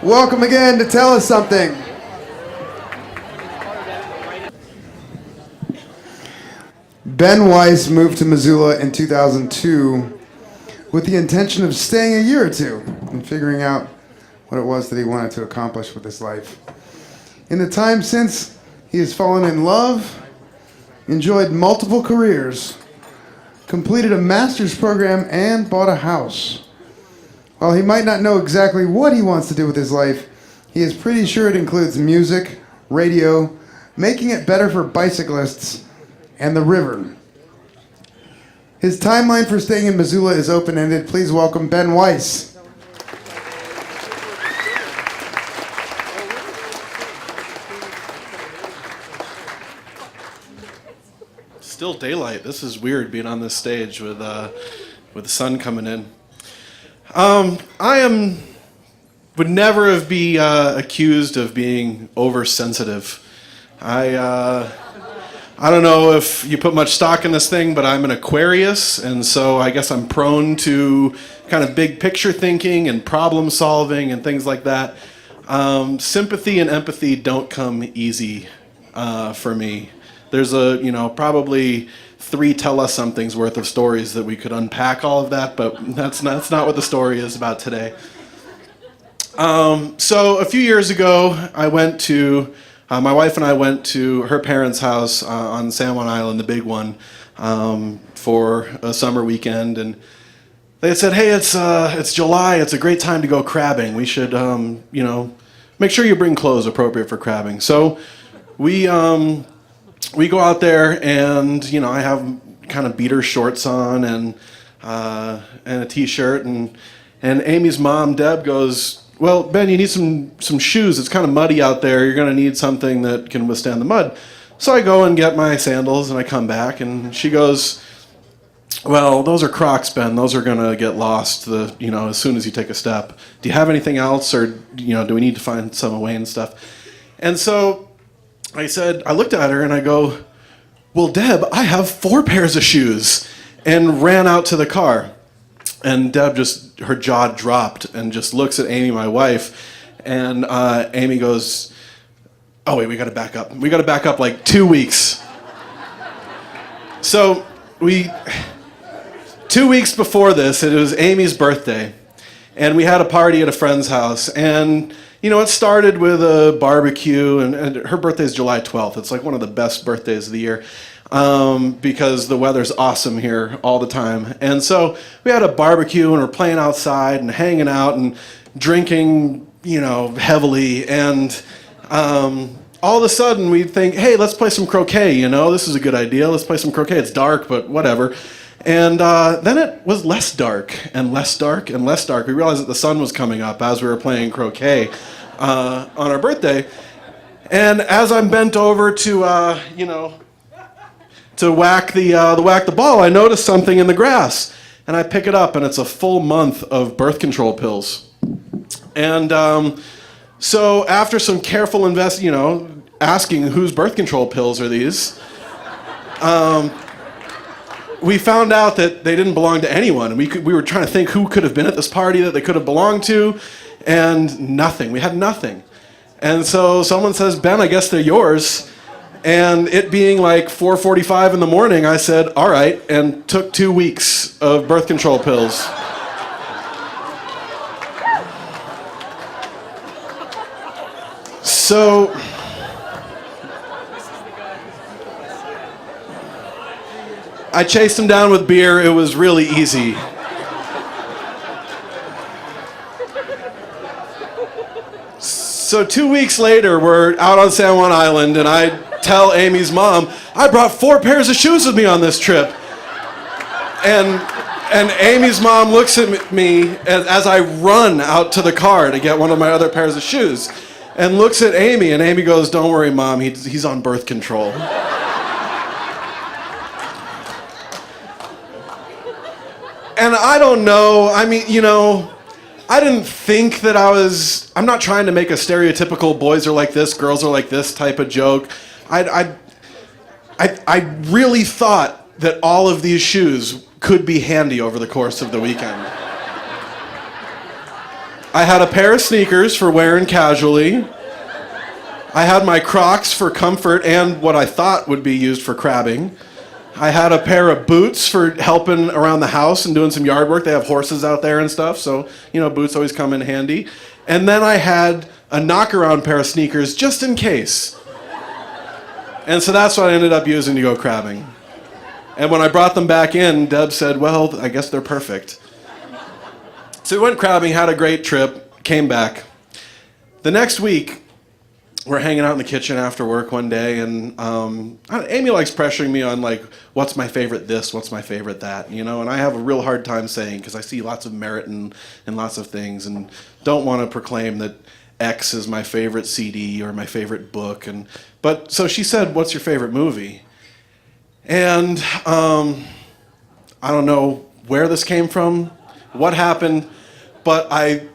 Welcome again to Tell Us Something. Ben Weiss moved to Missoula in 2002 with the intention of staying a year or two and figuring out what it was that he wanted to accomplish with his life. In the time since, he has fallen in love, enjoyed multiple careers, completed a master's program, and bought a house. While he might not know exactly what he wants to do with his life, he is pretty sure it includes music, radio, making it better for bicyclists, and the river. His timeline for staying in Missoula is open-ended. Please welcome Ben Weiss. Still daylight. This is weird being on this stage with the sun coming in. Would never be accused of being oversensitive. I don't know if you put much stock in this thing, but I'm an Aquarius, and so I guess I'm prone to kind of big picture thinking and problem solving and things like that. Sympathy and empathy don't come easy for me. There's probably 3 Tell Us Somethings worth of stories that we could unpack all of that, but that's not what the story is about today. So a few years ago, my wife and I went to her parents' house on San Juan Island, the big one, for a summer weekend, and they had said, "Hey, it's July. It's a great time to go crabbing. We should, make sure you bring clothes appropriate for crabbing." So we go out there, and I have kind of beater shorts on and a t-shirt, and Amy's mom, Deb, goes, "Well, Ben, you need some shoes. It's kind of muddy out there. You're going to need something that can withstand the mud." So I go and get my sandals, and I come back, and she goes, "Well, those are Crocs, Ben. Those are going to get lost as soon as you take a step. Do you have anything else, or do we need to find some away and stuff?" And so I looked at her, and I go, "Well, Deb, I have 4 pairs of shoes," and ran out to the car. And Deb her jaw dropped and just looks at Amy, my wife, and Amy goes, "Oh wait, we got to back up. We got to back up like 2 weeks." So 2 weeks before this, it was Amy's birthday, and we had a party at a friend's house, and it started with a barbecue, and her birthday is July 12th. It's like one of the best birthdays of the year. Because the weather's awesome here all the time. And so we had a barbecue, and we're playing outside and hanging out and drinking, heavily. And all of a sudden we think, "Hey, let's play some croquet, this is a good idea. Let's play some croquet. It's dark, but whatever." And then it was less dark and less dark and less dark. We realized that the sun was coming up as we were playing croquet on our birthday. And as I'm bent over to whack the ball, I noticed something in the grass, and I pick it up, and it's a full month of birth control pills. And so after some careful asking whose birth control pills are these, we found out that they didn't belong to anyone. We were trying to think who could have been at this party that they could have belonged to, and nothing. We had nothing. And so someone says, "Ben, I guess they're yours." And it being like 4:45 in the morning, I said, "All right," and took 2 weeks of birth control pills. So I chased him down with beer. It was really easy. So 2 weeks later, we're out on San Juan Island, and I tell Amy's mom, "I brought 4 pairs of shoes with me on this trip." And Amy's mom looks at me as I run out to the car to get one of my other pairs of shoes, and looks at Amy, and Amy goes, "Don't worry, Mom, he's on birth control." And I don't know, I didn't think that I'm not trying to make a stereotypical boys are like this, girls are like this type of joke. I really thought that all of these shoes could be handy over the course of the weekend. I had a pair of sneakers for wearing casually. I had my Crocs for comfort and what I thought would be used for crabbing. I had a pair of boots for helping around the house and doing some yard work. They have horses out there and stuff, so, boots always come in handy. And then I had a knock-around pair of sneakers just in case. And so that's what I ended up using to go crabbing. And when I brought them back in, Deb said, well, I guess they're perfect. So we went crabbing, had a great trip, came back. The next week, we're hanging out in the kitchen after work one day, and Amy likes pressuring me on, like, what's my favorite this, what's my favorite that, and I have a real hard time saying, because I see lots of merit in lots of things, and don't want to proclaim that X is my favorite CD or my favorite book. But so she said, what's your favorite movie? And I don't know where this came from, what happened, but I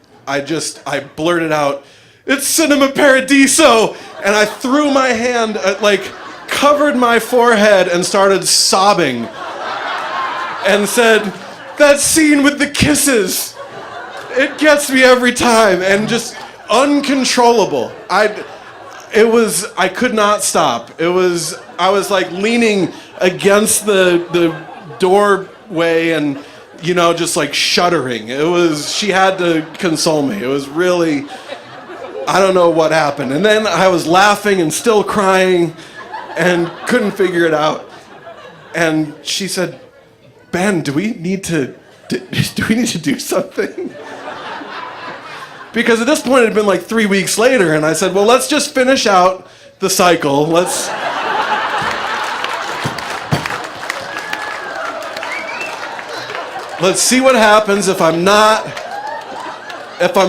blurted out, it's Cinema Paradiso! And I threw my hand, covered my forehead and started sobbing and said, that scene with the kisses, it gets me every time, and just uncontrollable. I could not stop. I was like leaning against the doorway and, just like shuddering. She had to console me. It was really, I don't know what happened. And then I was laughing and still crying and couldn't figure it out. And she said, Ben, do we need to do something? Because at this point it had been like 3 weeks later, and I said, well, let's just finish out the cycle. Let's see what happens. If I'm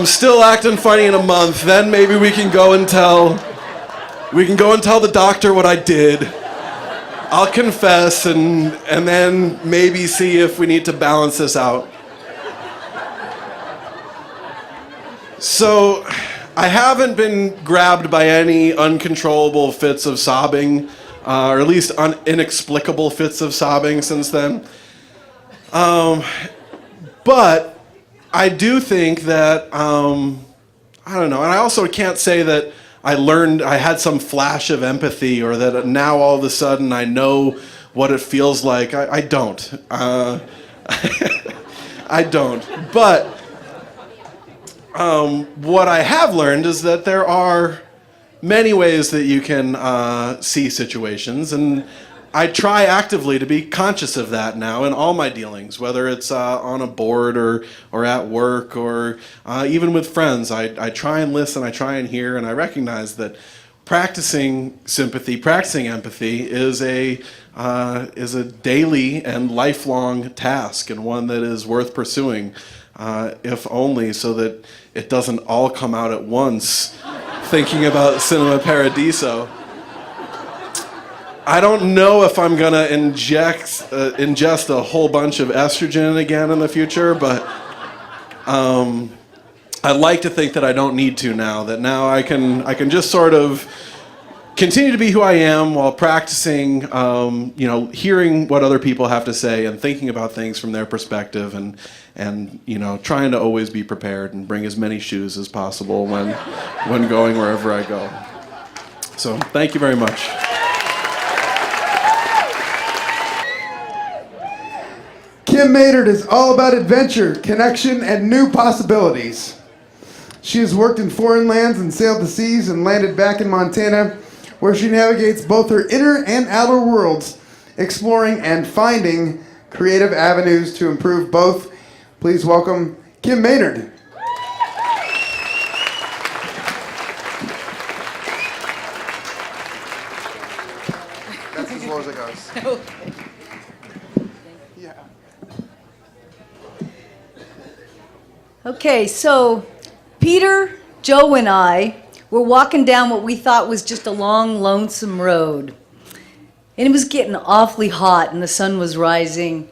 still acting funny in a month, then maybe we can go and tell the doctor what I did. I'll confess and then maybe see if we need to balance this out. So I haven't been grabbed by any uncontrollable fits of sobbing, or at least inexplicable fits of sobbing since then. But I do think that, I don't know, and I also can't say that I had some flash of empathy or that now all of a sudden I know what it feels like. I don't. I don't. But what I have learned is that there are many ways that you can see situations, and I try actively to be conscious of that now in all my dealings, whether it's on a board or at work or even with friends. I try and listen, I try and hear, and I recognize that practicing sympathy, practicing empathy is a daily and lifelong task, and one that is worth pursuing, if only so that it doesn't all come out at once, thinking about Cinema Paradiso. I don't know if I'm going to ingest a whole bunch of estrogen again in the future, but I like to think that I don't need to now, that now I can just sort of continue to be who I am while practicing, hearing what other people have to say and thinking about things from their perspective and trying to always be prepared and bring as many shoes as possible when going wherever I go. So thank you very much. Kim Maynard is all about adventure, connection, and new possibilities. She has worked in foreign lands and sailed the seas and landed back in Montana, where she navigates both her inner and outer worlds, exploring and finding creative avenues to improve both. Please welcome Kim Maynard. That's as low as it goes. Okay. Yeah. Okay, so Peter, Joe, and I were walking down what we thought was just a long, lonesome road. And it was getting awfully hot and the sun was rising.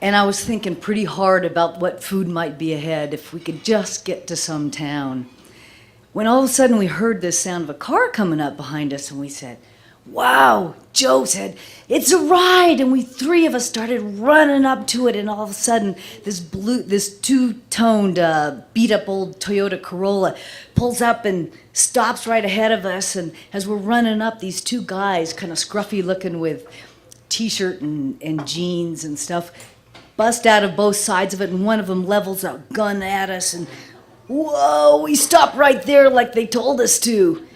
And I was thinking pretty hard about what food might be ahead if we could just get to some town. When all of a sudden we heard this sound of a car coming up behind us, and we said, wow, Joe said, it's a ride. And we three of us started running up to it. And all of a sudden, this two-toned, beat-up old Toyota Corolla pulls up and stops right ahead of us. And as we're running up, these two guys, kind of scruffy looking with T-shirt and jeans and stuff, bust out of both sides of it. And one of them levels a gun at us. And whoa, we stopped right there like they told us to.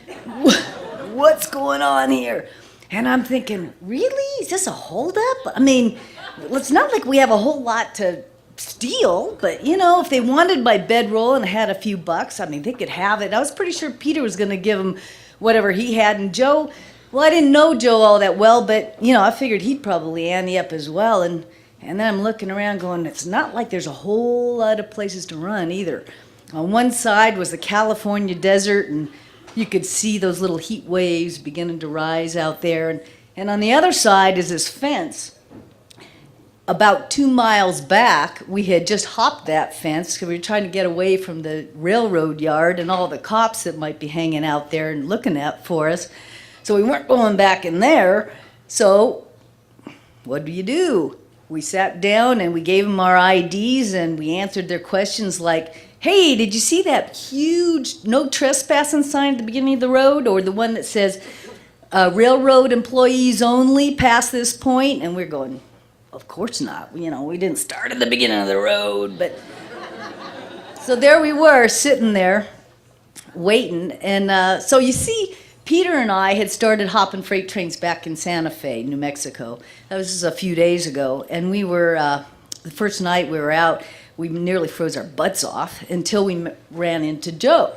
What's going on here? And I'm thinking, really? Is this a holdup? I mean, it's not like we have a whole lot to steal, but you know, if they wanted my bedroll and had a few bucks, I mean, they could have it. I was pretty sure Peter was going to give them whatever he had, and Joe, well, I didn't know Joe all that well, but you know, I figured he'd probably ante up as well. And then I'm looking around going, it's not like there's a whole lot of places to run either. On one side was the California desert, and you could see those little heat waves beginning to rise out there. And on the other side is this fence. About 2 miles back, we had just hopped that fence because we were trying to get away from the railroad yard and all the cops that might be hanging out there and looking at for us. So we weren't going back in there. So what do? We sat down and we gave them our IDs and we answered their questions like, hey, did you see that huge no trespassing sign at the beginning of the road? Or the one that says, railroad employees only past this point? And we're going, of course not. You know, we didn't start at the beginning of the road. But so there we were sitting there waiting. And so you see, Peter and I had started hopping freight trains back in Santa Fe, New Mexico. That was just a few days ago. And we were, the first night we were out, we nearly froze our butts off until we ran into Joe.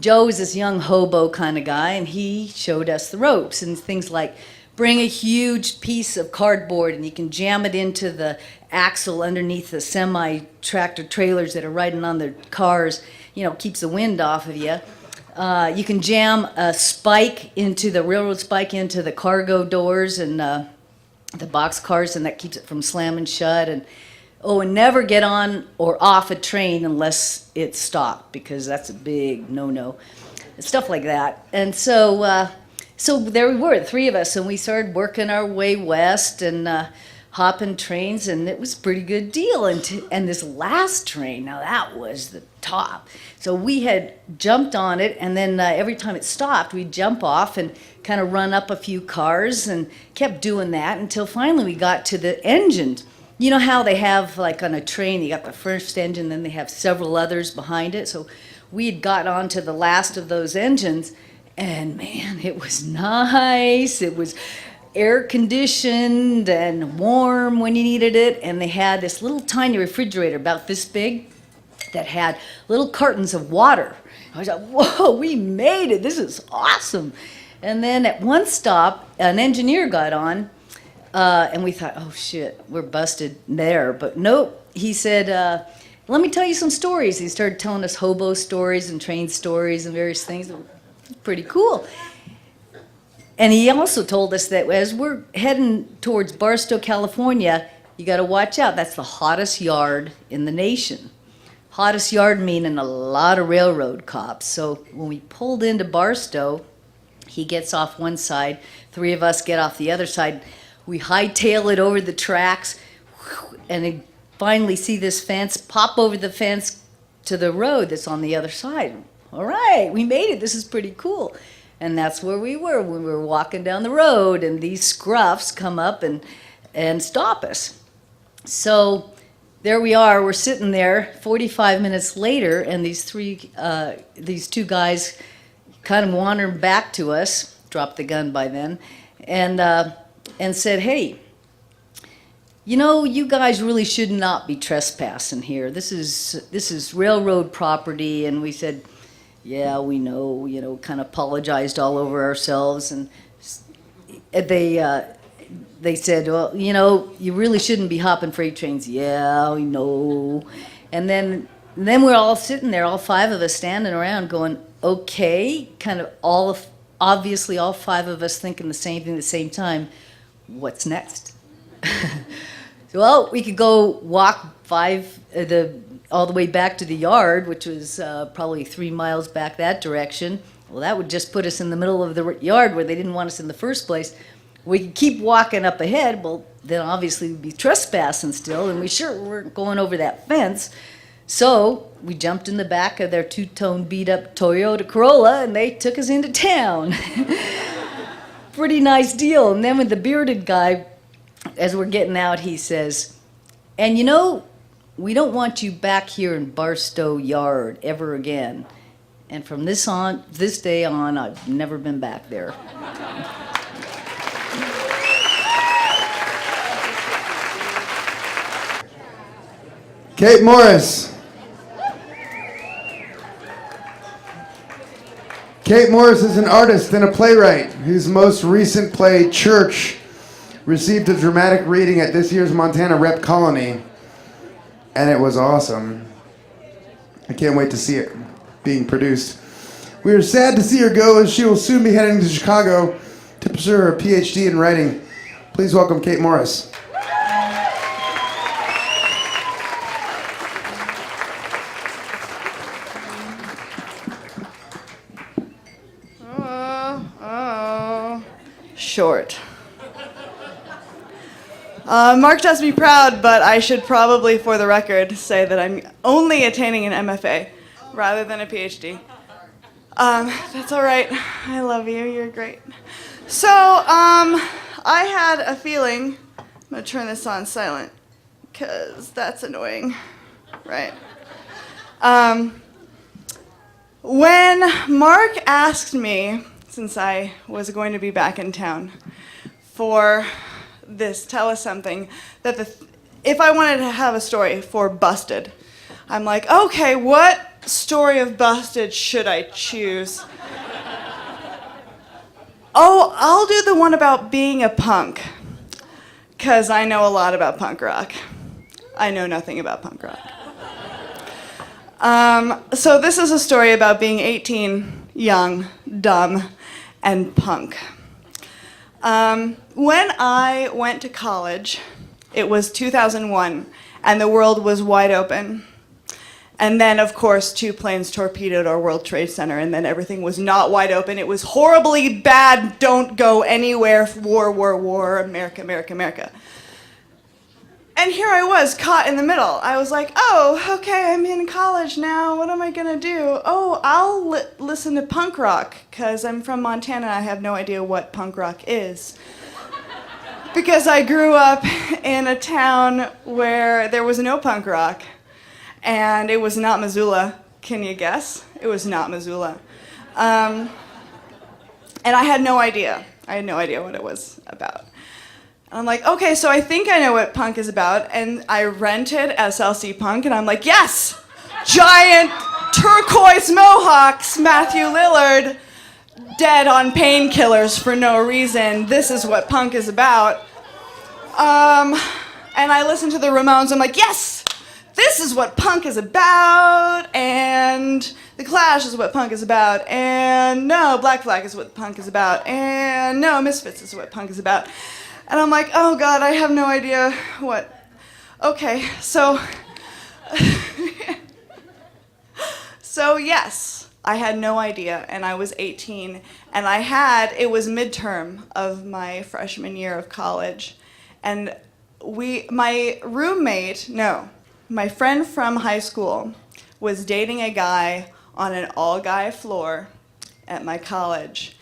Joe was this young hobo kind of guy, and he showed us the ropes and things like bring a huge piece of cardboard and you can jam it into the axle underneath the semi-tractor trailers that are riding on their cars, you know, keeps the wind off of you. You can jam a spike into the railroad spike into the cargo doors and the box cars, and that keeps it from slamming shut. And never get on or off a train unless it's stopped, because that's a big no-no. Stuff like that. And so there we were, the three of us, and we started working our way west and hopping trains, and it was a pretty good deal. And this last train, now that was the top. So we had jumped on it, and then every time it stopped, we'd jump off and kind of run up a few cars and kept doing that until finally we got to the engines. You know how they have, like on a train, you got the first engine, then they have several others behind it. So we had got onto the last of those engines, and man, it was nice. It was air conditioned and warm when you needed it. And they had this little tiny refrigerator about this big that had little cartons of water. I was like, whoa, we made it. This is awesome. And then at one stop, an engineer got on. And we thought, oh shit, we're busted there. But nope, he said, let me tell you some stories. He started telling us hobo stories and train stories and various things. Pretty cool. And he also told us that as we're heading towards Barstow, California, you got to watch out. That's the hottest yard in the nation. Hottest yard meaning a lot of railroad cops. So when we pulled into Barstow, he gets off one side, three of us get off the other side. We hightail it over the tracks, and they finally see this fence, pop over the fence to the road that's on the other side. All right, we made it. This is pretty cool. And that's where we were when we were walking down the road, and these scruffs come up and stop us. So there we are. We're sitting there 45 minutes later, and these two guys kind of wandered back to us, dropped the gun by then, and said, hey, you know, you guys really should not be trespassing here. This is railroad property. And we said, yeah, we know, you know, kind of apologized all over ourselves. And they said, well, you know, you really shouldn't be hopping freight trains. Yeah, we know. And then we're all sitting there, all five of us standing around going, okay, kind of obviously all five of us thinking the same thing at the same time. What's next? Well, we could go walk all the way back to the yard, which was probably 3 miles back that direction, Well, that would just put us in the middle of the yard where they didn't want us in the first place. We could keep walking up ahead, well, then obviously we'd be trespassing still, and we sure weren't going over that fence. So we jumped in the back of their two-tone beat-up Toyota Corolla, and they took us into town. Pretty nice deal. And then with the bearded guy, as we're getting out, he says, and you know, we don't want you back here in Barstow Yard ever again. And from this day on, I've never been back there. Kate Morris. Kate Morris is an artist and a playwright whose most recent play, Church, received a dramatic reading at this year's Montana Rep Colony, and it was awesome. I can't wait to see it being produced. We are sad to see her go, as she will soon be heading to Chicago to pursue her PhD in writing. Please welcome Kate Morris. Short. Mark does me proud, but I should probably, for the record, say that I'm only attaining an MFA rather than a PhD. That's all right. I love you. You're great. So, I had a feeling. I'm going to turn this on silent, because that's annoying, right? When Mark asked me, since I was going to be back in town for this Tell Us Something, that if I wanted to have a story for Busted, I'm like, okay, what story of Busted should I choose? Oh, I'll do the one about being a punk, because I know a lot about punk rock. I know nothing about punk rock. So this is a story about being 18, young, dumb, and punk. When I went to college, it was 2001, and the world was wide open. And then, of course, 2 planes torpedoed our World Trade Center, and then everything was not wide open. It was horribly bad, don't go anywhere, war, war, war, America, America, America. And here I was, caught in the middle. I was like, oh, okay, I'm in college now. What am I going to do? Oh, I'll listen to punk rock, because I'm from Montana and I have no idea what punk rock is. Because I grew up in a town where there was no punk rock. And it was not Missoula. Can you guess? It was not Missoula. And I had no idea. I had no idea what it was about. And I'm like, okay, so I think I know what punk is about. And I rented SLC Punk, and I'm like, yes! Giant turquoise mohawks, Matthew Lillard, dead on painkillers for no reason. This is what punk is about. And I listened to the Ramones. I'm like, yes! This is what punk is about, and The Clash is what punk is about, and no, Black Flag is what punk is about, and no, Misfits is what punk is about. And I'm like, oh God, I have no idea what. Okay, so, so yes, I had no idea, and I was 18, and it was midterm of my freshman year of college, and my friend from high school was dating a guy on an all-guy floor at my college.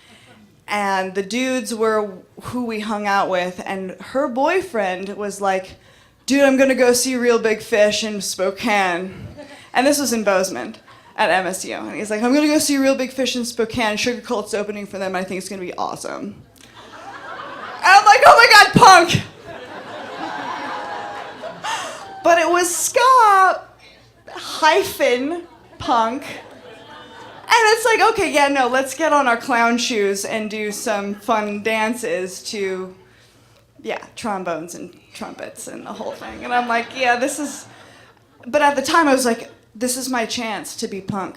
And the dudes were who we hung out with, and her boyfriend was like, dude, I'm gonna go see Real Big Fish in Spokane. And this was in Bozeman at MSU. And he's like, I'm gonna go see Real Big Fish in Spokane. Sugar Cult's opening for them, and I think it's gonna be awesome. And I'm like, oh my God, punk! But it was ska - punk. And it's like, okay, yeah, no, let's get on our clown shoes and do some fun dances to, trombones and trumpets and the whole thing. And I'm like, yeah, this is... But at the time, I was like, this is my chance to be punk.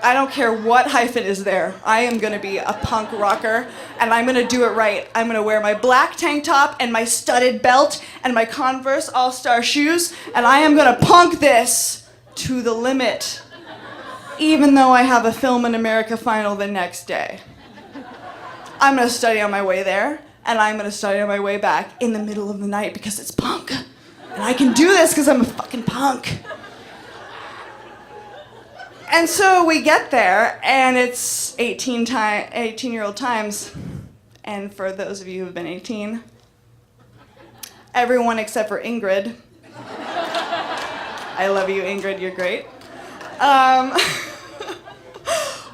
I don't care what hyphen is there. I am going to be a punk rocker, and I'm going to do it right. I'm going to wear my black tank top and my studded belt and my Converse All-Star shoes, and I am going to punk this to the limit. even though I have a Film in America final the next day. I'm gonna study on my way there, and I'm gonna study on my way back in the middle of the night because it's punk. And I can do this because I'm a fucking punk. And so we get there, and it's 18-year-old times. And for those of you who have been 18, everyone except for Ingrid. I love you, Ingrid, you're great.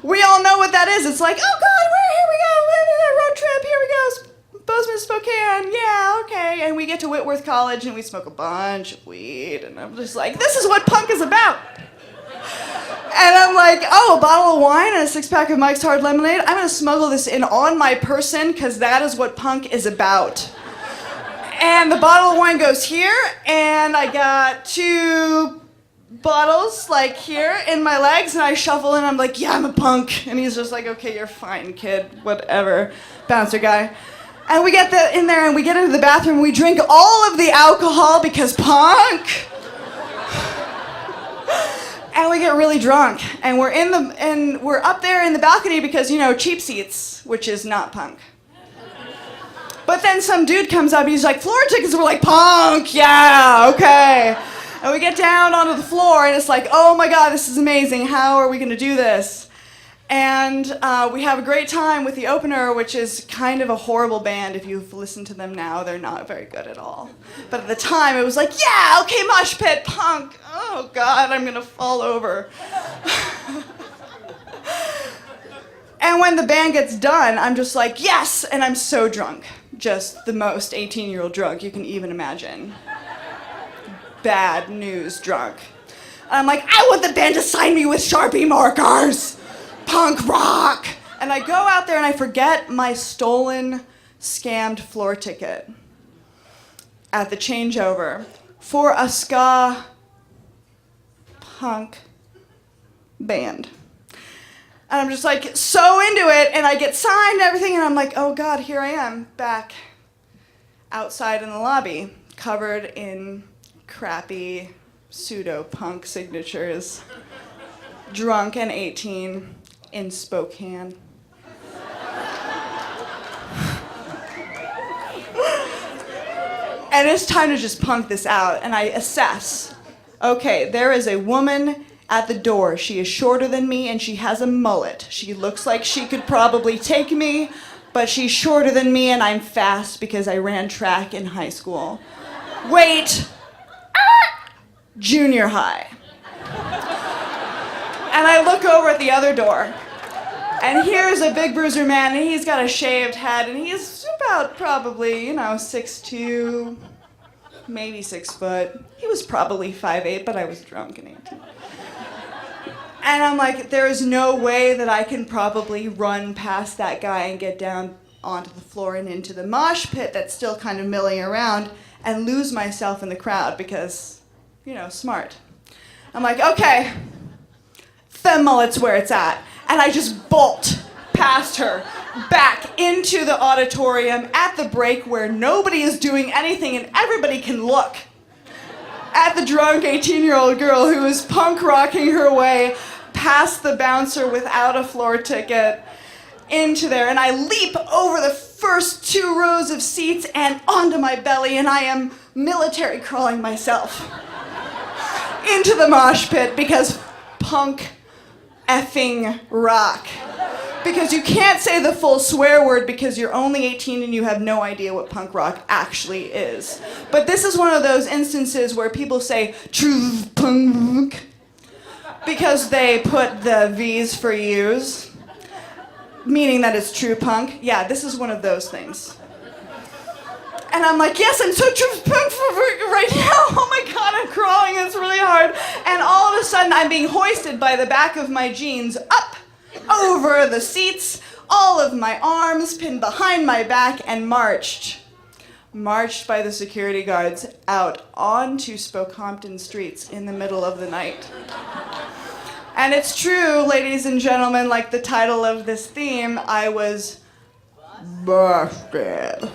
We all know what that is. It's like, oh God, here we go, road trip, here we go, Bozeman, Spokane, yeah, okay. And we get to Whitworth College and we smoke a bunch of weed, and I'm just like, this is what punk is about. And I'm like, oh, a bottle of wine and a 6-pack of Mike's Hard Lemonade? I'm gonna smuggle this in on my person because that is what punk is about. And the bottle of wine goes here, and I got 2 bottles like here in my legs, and I shuffle in. I'm like, yeah, I'm a punk. And he's just like, okay, you're fine, kid, whatever, bouncer guy. And we get in there, and we get into the bathroom, and we drink all of the alcohol because punk. And we get really drunk, and we're up there in the balcony because, you know, cheap seats, which is not punk. But then some dude comes up, he's like, floor tickets, and we're like, punk, yeah, okay. And we get down onto the floor, and it's like, oh my God, this is amazing. How are we gonna do this? And we have a great time with the opener, which is kind of a horrible band. If you've listened to them now, they're not very good at all. But at the time, it was like, yeah, okay, mosh pit, punk. Oh God, I'm gonna fall over. And when the band gets done, I'm just like, yes, and I'm so drunk. Just the most 18-year-old drunk you can even imagine. Bad news drunk. And I'm like, I want the band to sign me with Sharpie markers. Punk rock. And I go out there and I forget my stolen, scammed floor ticket at the changeover for a ska punk band. And I'm just like so into it, and I get signed and everything, and I'm like, oh God, here I am back outside in the lobby, covered in crappy pseudo-punk signatures, drunk and 18 in Spokane. And it's time to just punk this out, and I assess. Okay, there is a woman at the door. She is shorter than me, and she has a mullet. She looks like she could probably take me, but she's shorter than me, and I'm fast because I ran track in high school. Wait! Junior high. And I look over at the other door, and here's a big bruiser man, and he's got a shaved head, and he's about probably, 6'2", maybe 6 foot. He was probably 5'8", but I was drunk and 18. And I'm like, there is no way that I can probably run past that guy and get down onto the floor and into the mosh pit that's still kind of milling around and lose myself in the crowd because, smart. I'm like, okay, the mullet's where it's at. And I just bolt past her back into the auditorium at the break where nobody is doing anything and everybody can look at the drunk 18-year-old girl who is punk rocking her way past the bouncer without a floor ticket into there. And I leap over the first 2 rows of seats and onto my belly, and I am military crawling myself into the mosh pit because punk effing rock. Because you can't say the full swear word because you're only 18 and you have no idea what punk rock actually is. But this is one of those instances where people say true punk because they put the V's for U's, meaning that it's true punk. Yeah, this is one of those things. And I'm like, yes, I'm so true punk right now. Oh my God, I'm crawling, it's really hard. And all of a sudden I'm being hoisted by the back of my jeans up over the seats, all of my arms pinned behind my back, and marched by the security guards out onto Spokane streets in the middle of the night. And it's true, ladies and gentlemen, like the title of this theme, I was busted.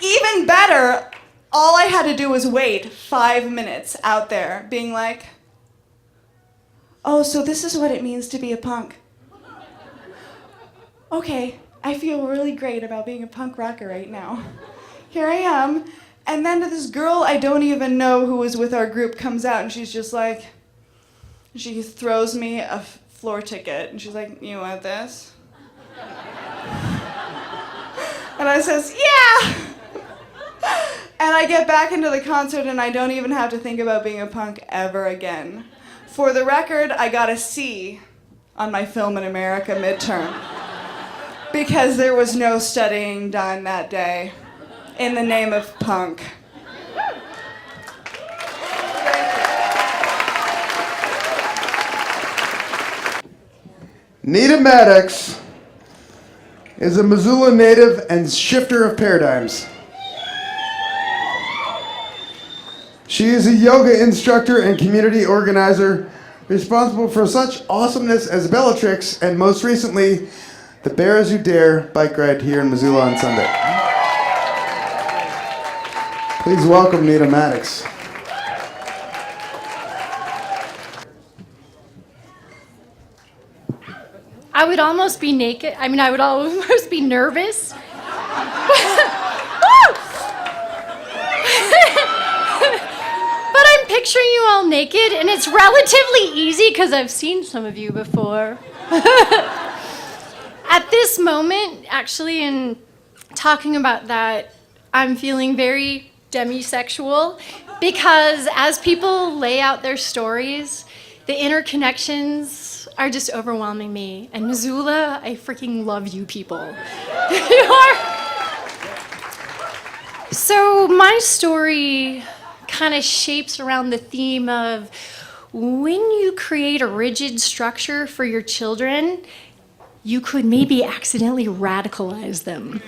Even better, all I had to do was wait 5 minutes out there, being like, "Oh, so this is what it means to be a punk." Okay, I feel really great about being a punk rocker right now. Here I am. And then this girl I don't even know who was with our group comes out and she's just like, she throws me a floor ticket and she's like, "You want this?" And I says, "Yeah!" And I get back into the concert and I don't even have to think about being a punk ever again. For the record, I got a C on my Film in America midterm because there was no studying done that day in the name of punk. Nita Maddox is a Missoula native and shifter of paradigms. She is a yoga instructor and community organizer responsible for such awesomeness as Bellatrix and most recently, the Bear As You Dare bike ride here in Missoula on Sunday. Please welcome Nita Maddox. I would almost be naked. I would almost be nervous. But I'm picturing you all naked, and it's relatively easy because I've seen some of you before. At this moment, actually, in talking about that, I'm feeling very demisexual because as people lay out their stories, the interconnections are just overwhelming me. And Missoula, I freaking love you people. You are. So my story kind of shapes around the theme of when you create a rigid structure for your children, you could maybe accidentally radicalize them.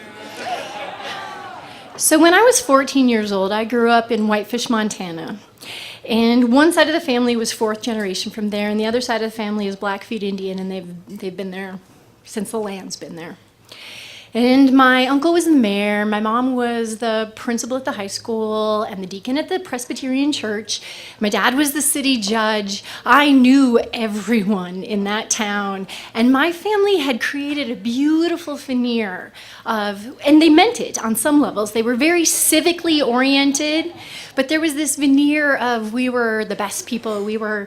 So when I was 14 years old, I grew up in Whitefish, Montana. And one side of the family was fourth generation from there, and the other side of the family is Blackfeet Indian, and they've been there since the land's been there. And my uncle was the mayor, my mom was the principal at the high school and the deacon at the Presbyterian church. My dad was the city judge. I knew everyone in that town. And my family had created a beautiful veneer of, and they meant it on some levels. They were very civically oriented, but there was this veneer of we were the best people. We were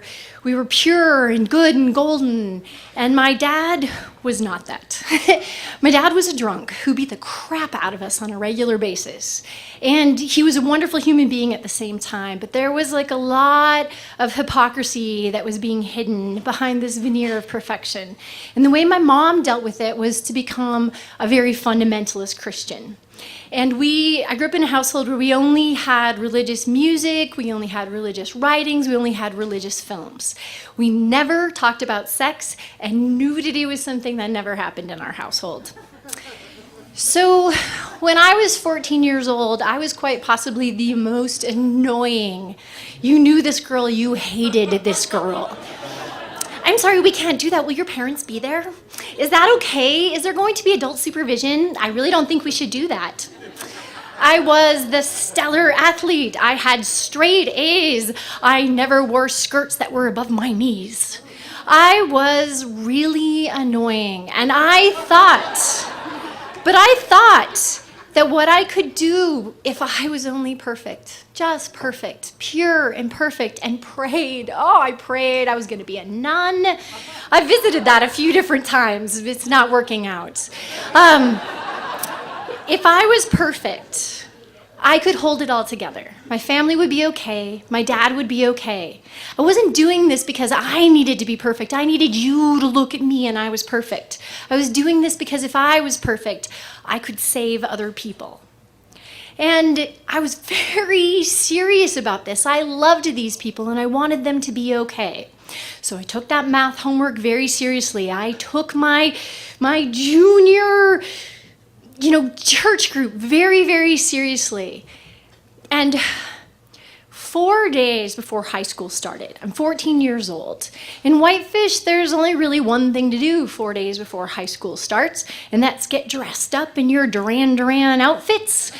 pure and good and golden. And my dad was not that. My dad was a drunk who beat the crap out of us on a regular basis. And he was a wonderful human being at the same time, but there was like a lot of hypocrisy that was being hidden behind this veneer of perfection. And the way my mom dealt with it was to become a very fundamentalist Christian. And I grew up in a household where we only had religious music, we only had religious writings, we only had religious films. We never talked about sex, and nudity was something that never happened in our household. So when I was 14 years old, I was quite possibly the most annoying. You knew this girl, you hated this girl. I'm sorry, we can't do that. Will your parents be there? Is that okay? Is there going to be adult supervision? I really don't think we should do that. I was the stellar athlete. I had straight A's. I never wore skirts that were above my knees. I was really annoying, and I thought that what I could do if I was only perfect, just perfect, pure and perfect, and prayed. Oh, I prayed I was going to be a nun. I visited that a few different times. It's not working out. If I was perfect, I could hold it all together. My family would be okay. My dad would be okay. I wasn't doing this because I needed to be perfect. I needed you to look at me and I was perfect. I was doing this because if I was perfect, I could save other people. And I was very serious about this. I loved these people and I wanted them to be okay. So I took that math homework very seriously. I took my junior church group very, very seriously. And 4 days before high school started, I'm 14 years old. In Whitefish, there's only really one thing to do 4 days before high school starts, and that's get dressed up in your Duran Duran outfits,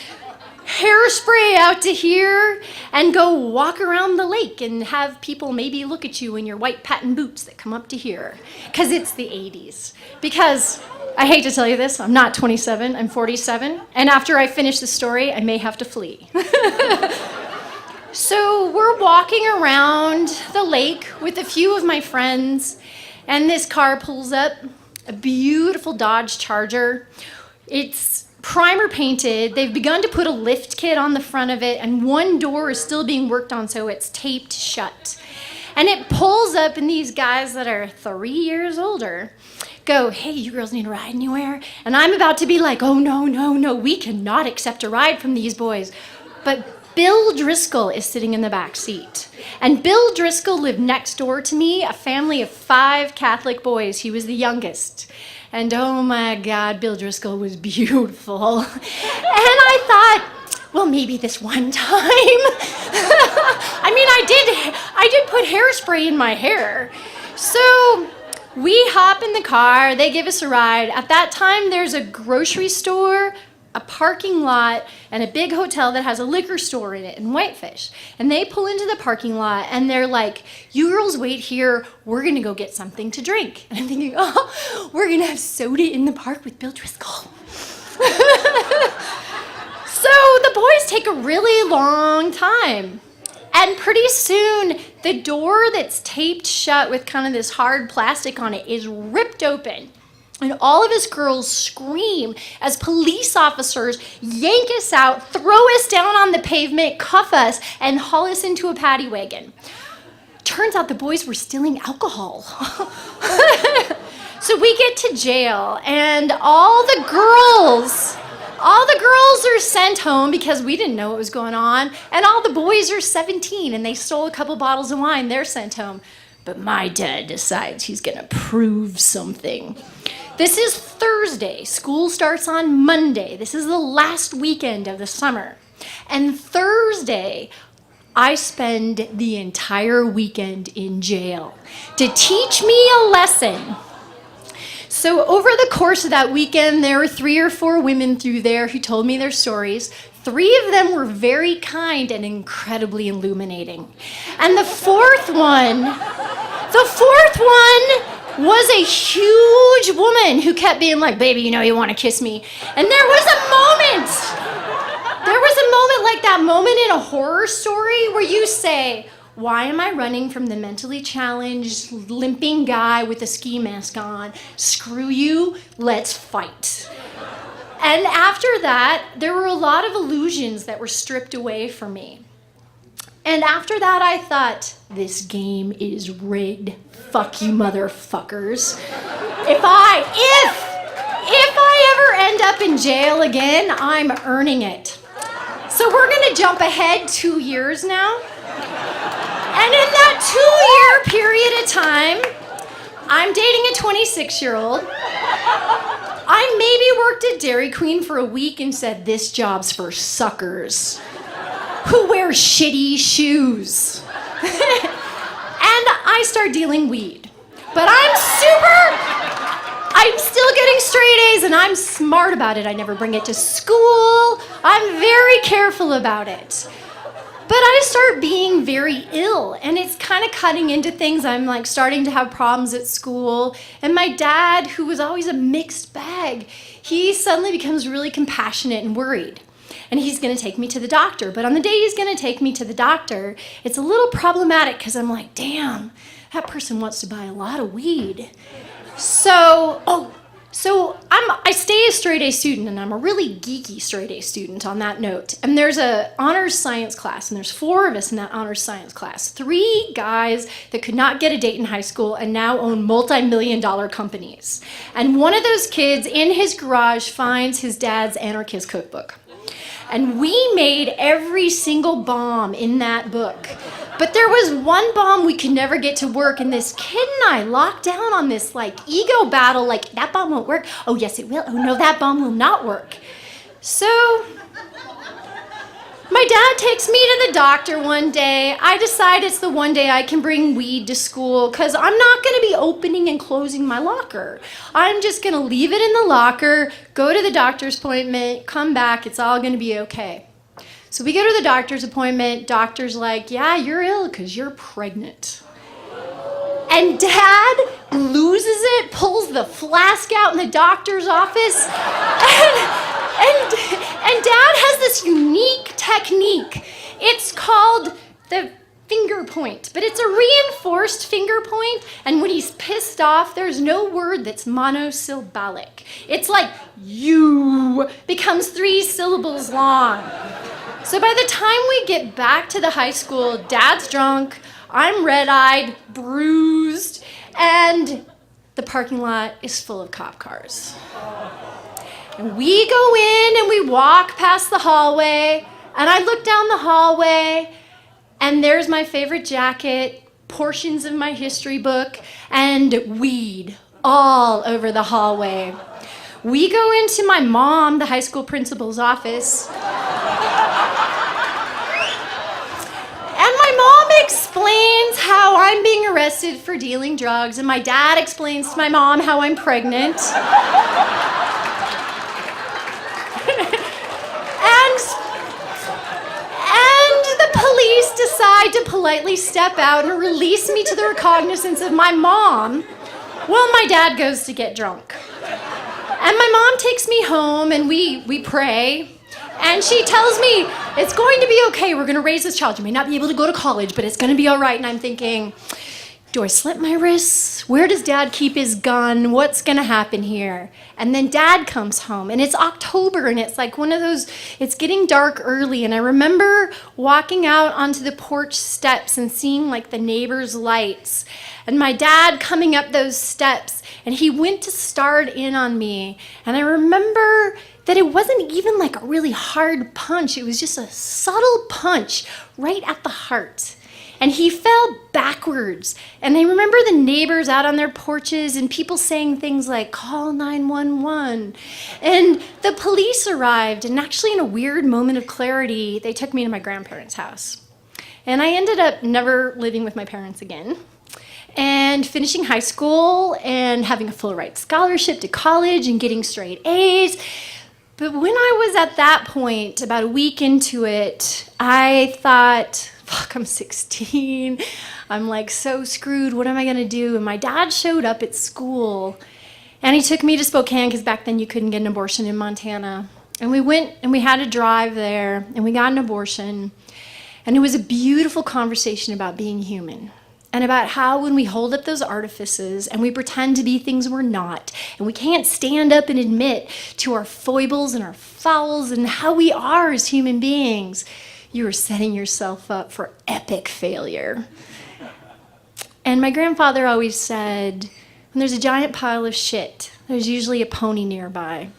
hairspray out to here, and go walk around the lake and have people maybe look at you in your white patent boots that come up to here. Because it's the 80s. Because, I hate to tell you this, I'm not 27, I'm 47. And after I finish the story, I may have to flee. So we're walking around the lake with a few of my friends, and this car pulls up, a beautiful Dodge Charger. It's primer painted. They've begun to put a lift kit on the front of it, and one door is still being worked on, so it's taped shut. And it pulls up, and these guys that are 3 years older go, "Hey, you girls need a ride anywhere?" And I'm about to be like, "Oh, no, we cannot accept a ride from these boys." But Bill Driscoll is sitting in the back seat. And Bill Driscoll lived next door to me, a family of 5 Catholic boys. He was the youngest. And oh my God, Bill Driscoll was beautiful. And I thought, well, maybe this one time. I mean, I did put hairspray in my hair. So we hop in the car, they give us a ride. At that time, there's a grocery store, a parking lot, and a big hotel that has a liquor store in it in Whitefish. And they pull into the parking lot and they're like, "You girls wait here, we're gonna go get something to drink." And I'm thinking, oh, we're gonna have soda in the park with Bill Driscoll. So the boys take a really long time. And pretty soon, the door that's taped shut with kind of this hard plastic on it is ripped open. And all of us girls scream as police officers yank us out, throw us down on the pavement, cuff us, and haul us into a paddy wagon. Turns out the boys were stealing alcohol. So we get to jail, and all the girls are sent home because we didn't know what was going on, and all the boys are 17, and they stole a couple bottles of wine. They're sent home. But my dad decides he's gonna prove something. This is Thursday. School starts on Monday. This is the last weekend of the summer. And Thursday, I spend the entire weekend in jail to teach me a lesson. So over the course of that weekend, there were 3 or 4 women through there who told me their stories. 3 of them were very kind and incredibly illuminating. And the fourth one was a huge woman who kept being like, "Baby, you know you want to kiss me." And there was a moment like that moment in a horror story where you say, "Why am I running from the mentally challenged, limping guy with a ski mask on? Screw you, let's fight." And after that, there were a lot of illusions that were stripped away from me. And after that, I thought, this game is rigged. Fuck you, motherfuckers. If I ever end up in jail again, I'm earning it. So we're gonna jump ahead 2 years now. And in that 2-year period of time, I'm dating a 26-year-old. I maybe worked at Dairy Queen for a week and said, "This job's for suckers who wear shitty shoes." And I start dealing weed. But I'm still getting straight A's, and I'm smart about it. I never bring it to school. I'm very careful about it. But I start being very ill, and it's kind of cutting into things. I'm like starting to have problems at school. And my dad, who was always a mixed bag, he suddenly becomes really compassionate and worried. And he's gonna take me to the doctor. But on the day he's gonna take me to the doctor, it's a little problematic because I'm like, damn, that person wants to buy a lot of weed. So I stay a straight A student, and I'm a really geeky straight A student on that note. And there's a honors science class, and there's 4 of us in that honors science class. 3 guys that could not get a date in high school and now own multi-million-dollar companies. And one of those kids in his garage finds his dad's anarchist cookbook. And we made every single bomb in that book. But there was one bomb we could never get to work, and this kid and I locked down on this like ego battle, like, that bomb won't work. Oh, yes, it will. Oh, no, that bomb will not work. So my dad takes me to the doctor one day. I decide it's the one day I can bring weed to school because I'm not going to be opening and closing my locker. I'm just going to leave it in the locker, go to the doctor's appointment, come back, it's all going to be okay. So we go to the doctor's appointment. Doctor's like, yeah, you're ill because you're pregnant. And Dad loses it, pulls the flask out in the doctor's office. And Dad has this unique technique. It's called the finger point, but it's a reinforced finger point, and when he's pissed off, there's no word that's monosyllabic. It's like you becomes 3 syllables long. So by the time we get back to the high school, Dad's drunk, I'm red-eyed, bruised, and the parking lot is full of cop cars. And we go in and we walk past the hallway, and I look down the hallway, and there's my favorite jacket, portions of my history book, and weed all over the hallway. We go into my mom, the high school principal's office, and my mom explains how I'm being arrested for dealing drugs, and my dad explains to my mom how I'm pregnant. And the police decide to politely step out and release me to the recognizance of my mom while my dad goes to get drunk. And my mom takes me home and we pray. And she tells me, it's going to be okay. We're going to raise this child. You may not be able to go to college, but it's going to be all right. And I'm thinking, do I slit my wrists? Where does Dad keep his gun? What's going to happen here? And then Dad comes home, and it's October, and it's like one of those, it's getting dark early, and I remember walking out onto the porch steps and seeing like the neighbors' lights, and my dad coming up those steps, and he went to start in on me, and I remember that it wasn't even like a really hard punch, it was just a subtle punch right at the heart. And he fell backwards. And I remember the neighbors out on their porches and people saying things like, call 911. And the police arrived, and actually in a weird moment of clarity, they took me to my grandparents' house. And I ended up never living with my parents again. And finishing high school and having a full ride scholarship to college and getting straight A's. But when I was at that point, about a week into it, I thought, fuck, I'm 16. I'm like so screwed. What am I going to do? And my dad showed up at school, and he took me to Spokane because back then you couldn't get an abortion in Montana. And we went and we had a drive there, and we got an abortion. And it was a beautiful conversation about being human. And about how when we hold up those artifices and we pretend to be things we're not, and we can't stand up and admit to our foibles and our fouls and how we are as human beings, you are setting yourself up for epic failure. And my grandfather always said, when there's a giant pile of shit, there's usually a pony nearby.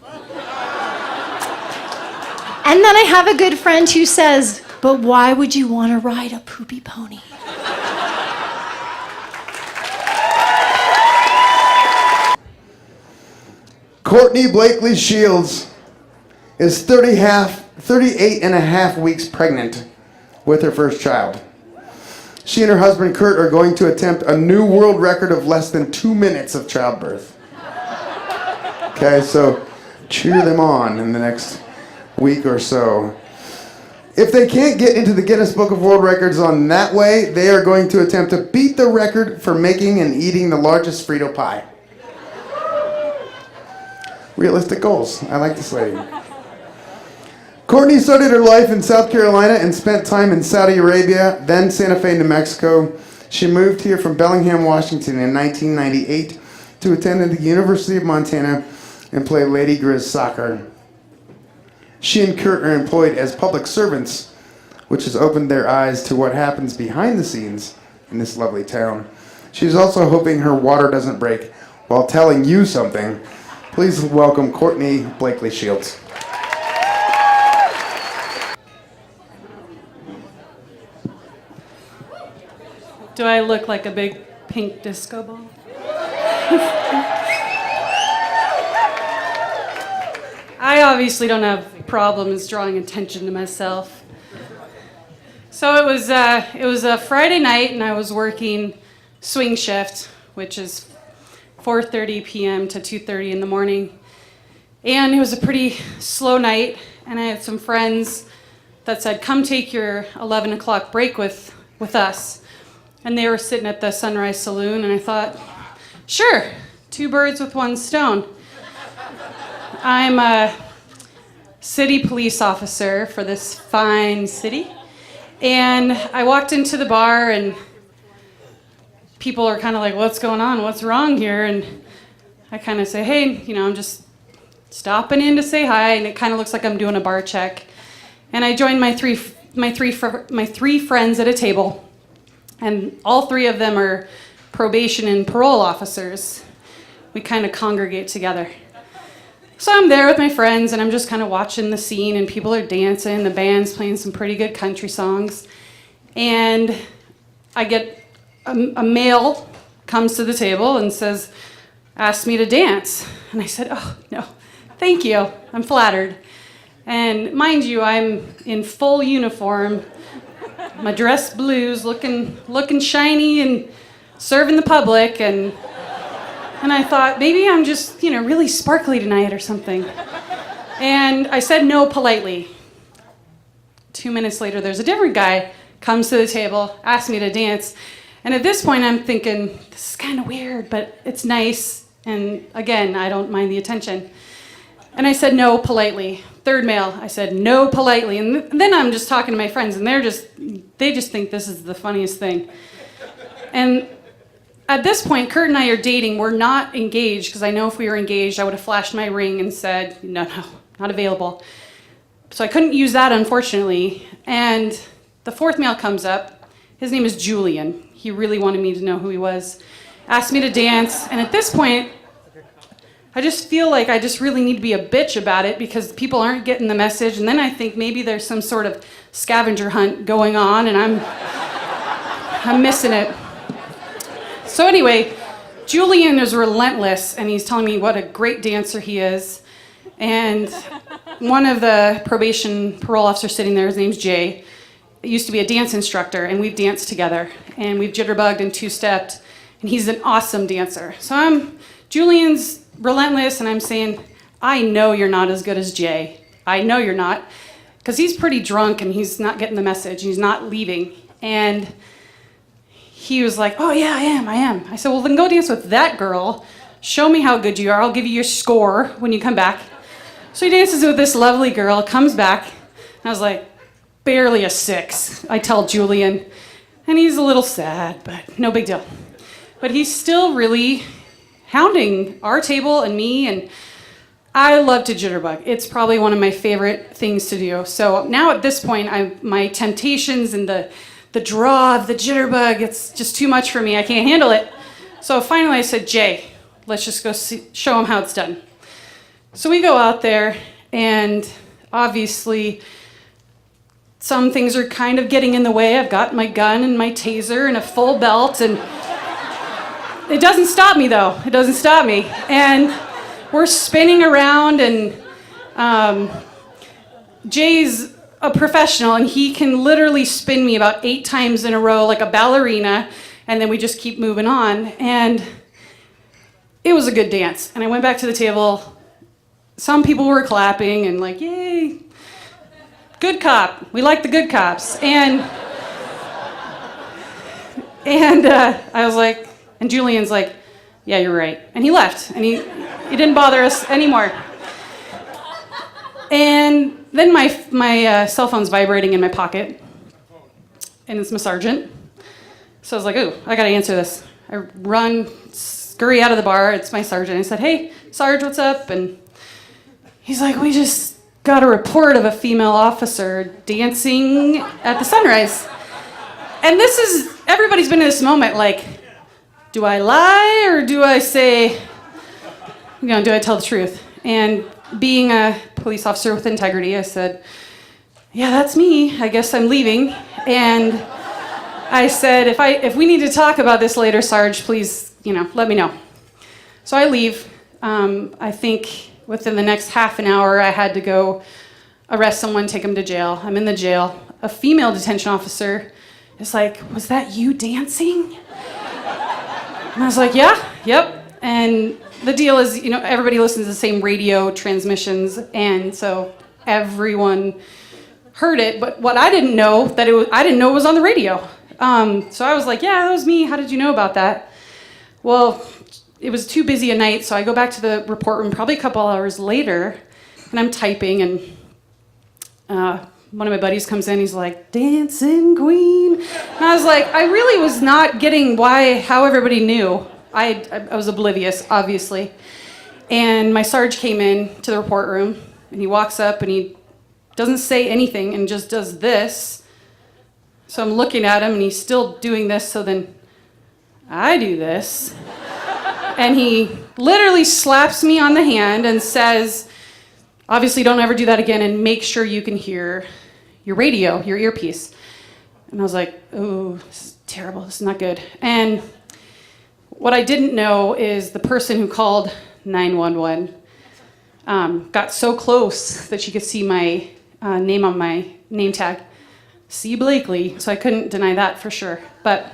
And then I have a good friend who says, but why would you want to ride a poopy pony? Courtney Blakeley Shields is 38 and a half weeks pregnant with her first child. She and her husband Kurt are going to attempt a new world record of less than 2 minutes of childbirth. Okay, so cheer them on in the next week or so. If they can't get into the Guinness Book of World Records on that way, they are going to attempt to beat the record for making and eating the largest Frito pie. Realistic goals. I like this lady. Courtney started her life in South Carolina and spent time in Saudi Arabia, then Santa Fe, New Mexico. She moved here from Bellingham, Washington in 1998 to attend at the University of Montana and play Lady Grizz soccer. She and Kurt are employed as public servants, which has opened their eyes to what happens behind the scenes in this lovely town. She's also hoping her water doesn't break while telling you something. Please welcome Courtney Blakeley Shields. Do I look like a big pink disco ball? I obviously don't have problems drawing attention to myself. So it was a Friday night, and I was working swing shift, which is 4:30 p.m. to 2:30 in the morning. And it was a pretty slow night, and I had some friends that said, "Come take your 11 o'clock break with us." And they were sitting at the Sunrise Saloon, and I thought, sure, 2 birds with 1 stone. I'm a city police officer for this fine city. And I walked into the bar, and people are kind of like, "What's going on? What's wrong here?" And I kind of say, "Hey, I'm just stopping in to say hi," and it kind of looks like I'm doing a bar check. And I joined my three friends at a table, and all 3 of them are probation and parole officers. We kind of congregate together. So I'm there with my friends, and I'm just kind of watching the scene, and people are dancing, the band's playing some pretty good country songs, and I get a male comes to the table and says, "Asked me to dance." And I said, "Oh, no, thank you. I'm flattered." And mind you, I'm in full uniform, my dress blues, looking shiny and serving the public, and I thought maybe I'm just, really sparkly tonight or something. And I said no politely. 2 minutes later, there's a different guy comes to the table, asks me to dance. And at this point, I'm thinking, this is kind of weird, but it's nice. And again, I don't mind the attention. And I said no politely. Third male, I said no politely. And then I'm just talking to my friends, and they just think this is the funniest thing. And at this point, Kurt and I are dating. We're not engaged, because I know if we were engaged, I would have flashed my ring and said, no, not available. So I couldn't use that, unfortunately. And the 4th male comes up. His name is Julian. He really wanted me to know who he was. Asked me to dance. And at this point, I just feel like I just really need to be a bitch about it, because people aren't getting the message. And then I think maybe there's some sort of scavenger hunt going on, and I'm missing it. So anyway, Julian is relentless, and he's telling me what a great dancer he is. And one of the probation parole officers sitting there, his name's Jay, used to be a dance instructor, and we've danced together, and we've jitterbugged and 2-stepped, and he's an awesome dancer. So Julian's relentless, and I'm saying, I know you're not as good as Jay. I know you're not, because he's pretty drunk, and he's not getting the message, he's not leaving. And he was like, "Oh yeah, I am. I said, "Well, then go dance with that girl. Show me how good you are. I'll give you your score when you come back." So he dances with this lovely girl, comes back, and I was like, barely a 6, I tell Julian. And he's a little sad, but no big deal. But he's still really hounding our table and me, and I love to jitterbug. It's probably one of my favorite things to do. So now at this point, my temptations and the draw of the jitterbug, it's just too much for me. I can't handle it. So finally I said, "Jay, let's just go show him how it's done." So we go out there, and obviously some things are kind of getting in the way. I've got my gun and my taser and a full belt, and it doesn't stop me though. It doesn't stop me. And we're spinning around, and Jay's a professional, and he can literally spin me about 8 times in a row like a ballerina, and then we just keep moving on. And it was a good dance. And I went back to the table. Some people were clapping and like, "Yay, good cop. We like the good cops." And I was like, and Julian's like, "Yeah, you're right." And he left, and he didn't bother us anymore. And then my cell phone's vibrating in my pocket, and it's my sergeant. So I was like, "Ooh, I gotta answer this." I run, scurry out of the bar. It's my sergeant. I said, "Hey, Sarge, what's up?" And he's like, "We just got a report of a female officer dancing at the Sunrise." And everybody's been in this moment like, do I lie or do I say, do I tell the truth? And being a police officer with integrity, I said, "Yeah, that's me. I guess I'm leaving." And I said, if we need to talk about this later, Sarge, please, let me know. So I leave. I think within the next half an hour, I had to go arrest someone, take them to jail. I'm in the jail. A female detention officer is like, "Was that you dancing?" And I was like, "Yeah, yep." And the deal is, everybody listens to the same radio transmissions, and so everyone heard it, but what I didn't know I didn't know it was on the radio. So I was like, yeah, that was me. How did you know about that? Well, it was too busy a night, so I go back to the report room probably a couple hours later, and I'm typing, and one of my buddies comes in, he's like, "Dancing Queen." And I was like, I really was not getting how everybody knew. I was oblivious, obviously. And my sarge came in to the report room, and he walks up, and he doesn't say anything, and just does this. So I'm looking at him, and he's still doing this, so then I do this. And he literally slaps me on the hand and says, obviously don't ever do that again, and make sure you can hear your radio, your earpiece. And I was like, oh, this is terrible, this is not good. And what I didn't know is the person who called 911 got so close that she could see my name on my name tag, C. Blakeley, so I couldn't deny that for sure. But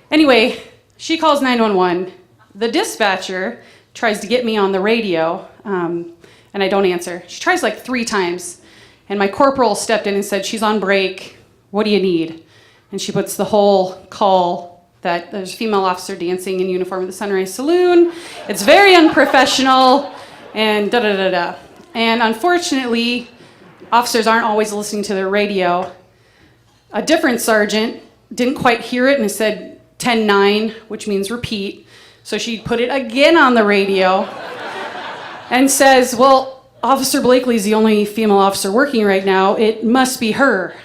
anyway, she calls 911. The dispatcher tries to get me on the radio, and I don't answer. She tries like 3 times, and my corporal stepped in and said, "She's on break, what do you need?" And she puts the whole call that there's a female officer dancing in uniform at the Sunrise Saloon. It's very unprofessional, and da-da-da-da. And unfortunately, officers aren't always listening to their radio. A different sergeant didn't quite hear it and said 10-9, which means repeat. So she put it again on the radio and says, "Well, Officer Blakeley's the only female officer working right now. It must be her."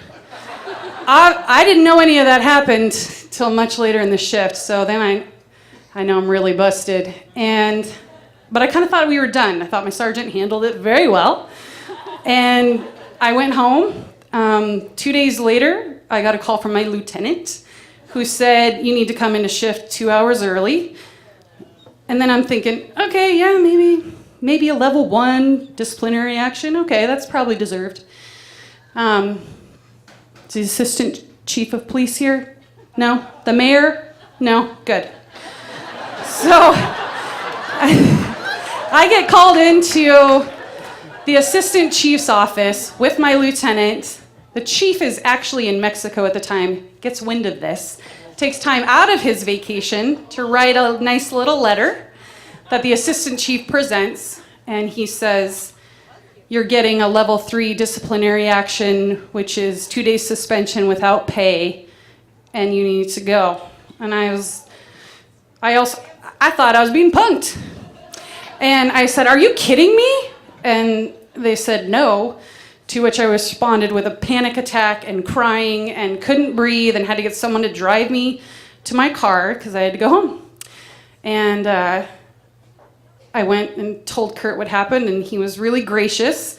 I didn't know any of that happened till much later in the shift, so then I know I'm really busted. But I kind of thought we were done. I thought my sergeant handled it very well. And I went home. 2 days later, I got a call from my lieutenant who said, "You need to come into shift 2 hours early." And then I'm thinking, okay, yeah, maybe a level 1 disciplinary action. Okay, that's probably deserved. Is the assistant chief of police here? No? The mayor? No? Good. So I get called into the assistant chief's office with my lieutenant. The chief is actually in Mexico at the time, gets wind of this, takes time out of his vacation to write a nice little letter that the assistant chief presents, and he says, "You're getting a level 3 disciplinary action, which is 2 days suspension without pay, and you need to go." And I thought I was being punked. And I said, "Are you kidding me?" And they said no, to which I responded with a panic attack and crying and couldn't breathe and had to get someone to drive me to my car because I had to go home. And I went and told Kurt what happened, and he was really gracious.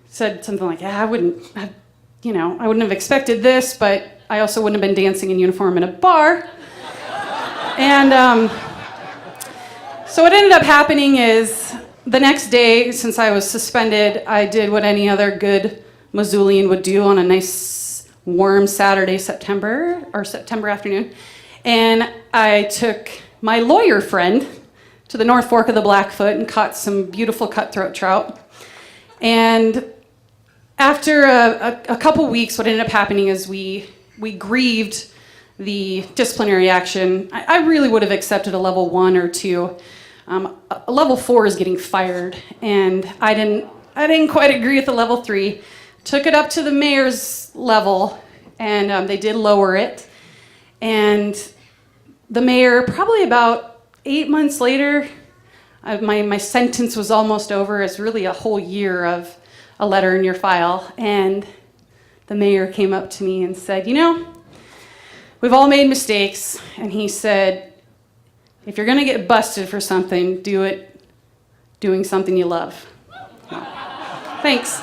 Said something like, "Yeah, I wouldn't have expected this, but I also wouldn't have been dancing in uniform in a bar." And so what ended up happening is the next day, since I was suspended, I did what any other good Missoulian would do on a nice warm Saturday, September afternoon. And I took my lawyer friend to the North Fork of the Blackfoot and caught some beautiful cutthroat trout. And after a couple weeks, what ended up happening is we grieved the disciplinary action. I really would have accepted a level 1 or 2. A level 4 is getting fired, and I didn't quite agree with the level 3. Took it up to the mayor's level, and they did lower it. And the mayor, probably about 8 months later, my sentence was almost over. It's really a whole year of a letter in your file. And the mayor came up to me and said, "We've all made mistakes." And he said, "If you're going to get busted for something, do it doing something you love." Well, thanks.